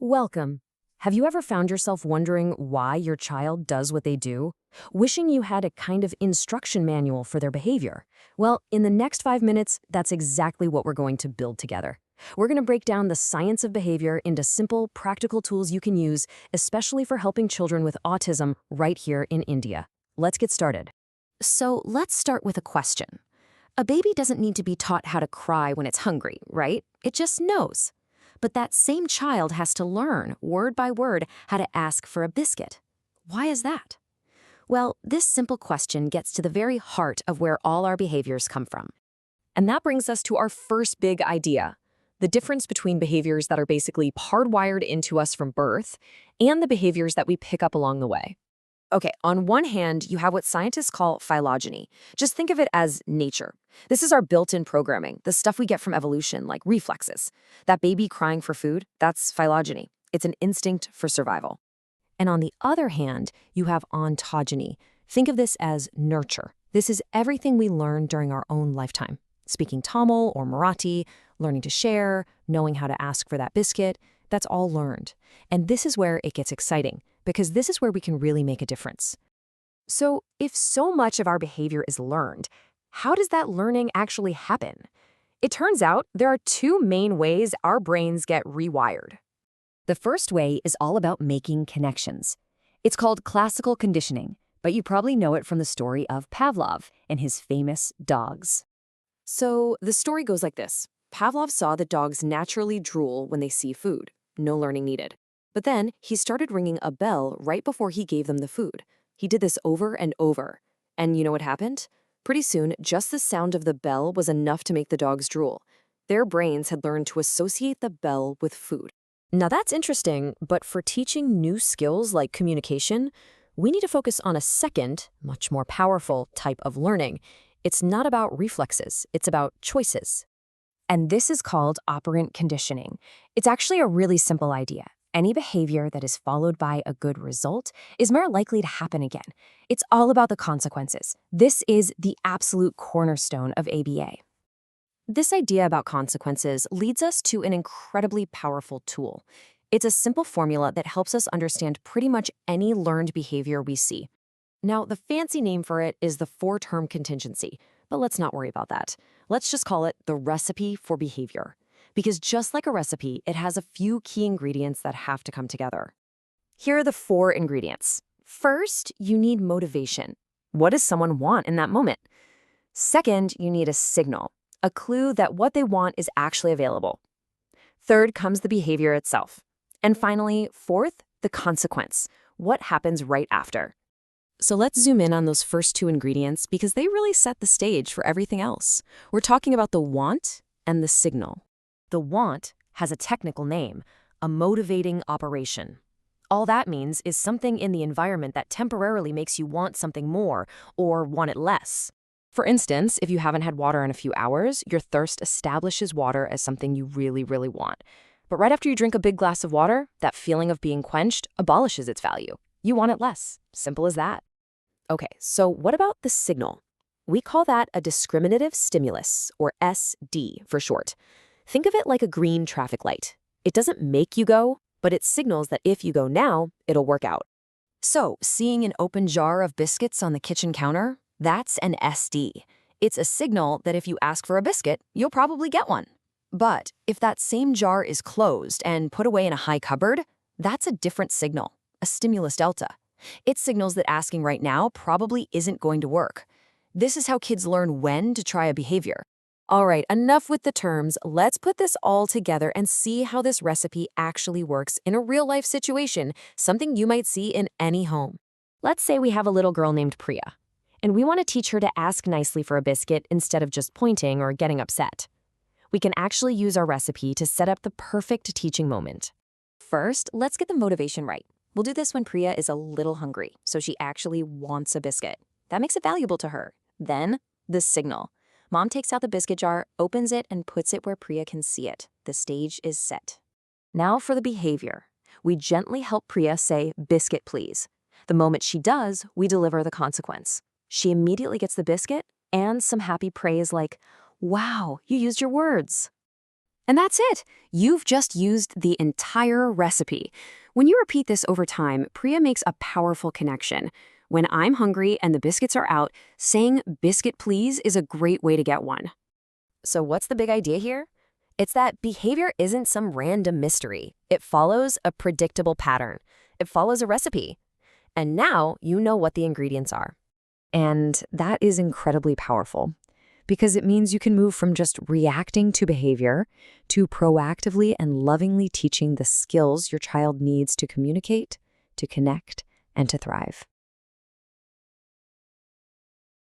Welcome. Have you ever found yourself wondering why your child does what they do? Wishing you had a kind of instruction manual for their behavior? Well, in the next 5 minutes, that's exactly what we're going to build together. We're going to break down the science of behavior into simple, practical tools you can use, especially for helping children with autism right here in India. Let's get started. So let's start with a question. A baby doesn't need to be taught how to cry when it's hungry, right? It just knows. But that same child has to learn, word by word, how to ask for a biscuit. Why is that? Well, this simple question gets to the very heart of where all our behaviors come from. And that brings us to our first big idea, the difference between behaviors that are basically hardwired into us from birth and the behaviors that we pick up along the way. Okay, on one hand, you have what scientists call phylogeny. Just think of it as nature. This is our built-in programming, the stuff we get from evolution, like reflexes. That baby crying for food, that's phylogeny. It's an instinct for survival. And on the other hand, you have ontogeny. Think of this as nurture. This is everything we learn during our own lifetime. Speaking Tamil or Marathi, learning to share, knowing how to ask for that biscuit, that's all learned. And this is where it gets exciting, because this is where we can really make a difference. So, if so much of our behavior is learned, how does that learning actually happen? It turns out there are two main ways our brains get rewired. The first way is all about making connections. It's called classical conditioning, but you probably know it from the story of Pavlov and his famous dogs. So, the story goes like this. Pavlov saw that dogs naturally drool when they see food. No learning needed. But then he started ringing a bell right before he gave them the food. He did this over and over. And you know what happened? Pretty soon, just the sound of the bell was enough to make the dogs drool. Their brains had learned to associate the bell with food. Now that's interesting, but for teaching new skills like communication, we need to focus on a second, much more powerful type of learning. It's not about reflexes, it's about choices. And this is called operant conditioning. It's actually a really simple idea. Any behavior that is followed by a good result is more likely to happen again. It's all about the consequences. This is the absolute cornerstone of ABA. This idea about consequences leads us to an incredibly powerful tool. It's a simple formula that helps us understand pretty much any learned behavior we see. Now, the fancy name for it is the four-term contingency, but let's not worry about that. Let's just call it the recipe for behavior. Because just like a recipe, it has a few key ingredients that have to come together. Here are the 4 ingredients. First, you need motivation. What does someone want in that moment? Second, you need a signal, a clue that what they want is actually available. Third comes the behavior itself. And finally, fourth, the consequence, what happens right after. So let's zoom in on those first 2 ingredients because they really set the stage for everything else. We're talking about the want and the signal. The want has a technical name, a motivating operation. All that means is something in the environment that temporarily makes you want something more or want it less. For instance, if you haven't had water in a few hours, your thirst establishes water as something you really, really want. But right after you drink a big glass of water, that feeling of being quenched abolishes its value. You want it less. Simple as that. Okay, so what about the signal? We call that a discriminative stimulus, or SD for short. Think of it like a green traffic light. It doesn't make you go, but it signals that if you go now, it'll work out. So, seeing an open jar of biscuits on the kitchen counter, that's an SD. It's a signal that if you ask for a biscuit, you'll probably get one. But if that same jar is closed and put away in a high cupboard, that's a different signal, a stimulus delta. It signals that asking right now probably isn't going to work. This is how kids learn when to try a behavior. All right, enough with the terms. Let's put this all together and see how this recipe actually works in a real-life situation, something you might see in any home. Let's say we have a little girl named Priya, and we want to teach her to ask nicely for a biscuit instead of just pointing or getting upset. We can actually use our recipe to set up the perfect teaching moment. First, let's get the motivation right. We'll do this when Priya is a little hungry, so she actually wants a biscuit. That makes it valuable to her. Then, the signal. Mom takes out the biscuit jar, opens it, and puts it where Priya can see it. The stage is set. Now for the behavior. We gently help Priya say, "Biscuit, please." The moment she does, we deliver the consequence. She immediately gets the biscuit and some happy praise like, "Wow, you used your words." And that's it. You've just used the entire recipe. When you repeat this over time, Priya makes a powerful connection. When I'm hungry and the biscuits are out, saying biscuit please is a great way to get one. So what's the big idea here? It's that behavior isn't some random mystery. It follows a predictable pattern. It follows a recipe. And now you know what the ingredients are. And that is incredibly powerful because it means you can move from just reacting to behavior to proactively and lovingly teaching the skills your child needs to communicate, to connect, and to thrive.